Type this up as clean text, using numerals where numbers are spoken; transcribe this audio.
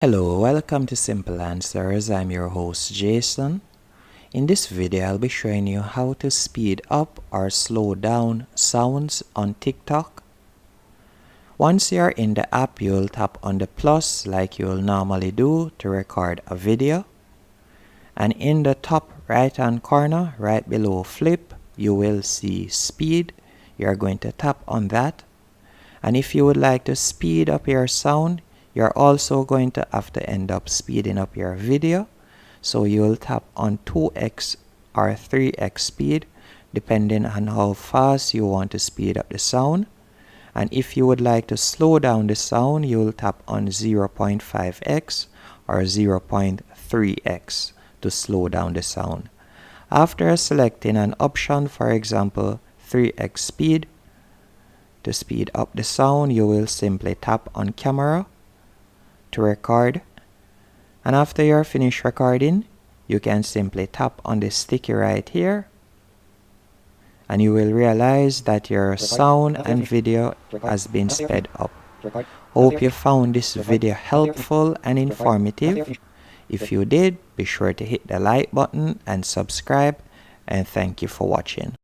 Hello, welcome to Simple Answers. I'm your host Jason. In this video, I'll be showing you how to speed up or slow down sounds on TikTok. Once you're in the app, you'll tap on the plus like you'll normally do to record a video. And in the top right hand corner, right below flip, you will see speed. You're going to tap on that. And if you would like to speed up your sound, you're also going to have to end up speeding up your video. So you'll tap on 2x or 3x speed depending on how fast you want to speed up the sound. And if you would like to slow down the sound, you'll tap on 0.5x or 0.3x to slow down the sound. After selecting an option, for example 3x speed, to speed up the sound, you will simply tap on camera to record, and after you're finished recording, you can simply tap on the sticky right here, and you will realize that your sound and video has been sped up. Hope you found this video helpful and informative. If you did, be sure to hit the like button and subscribe, and thank you for watching.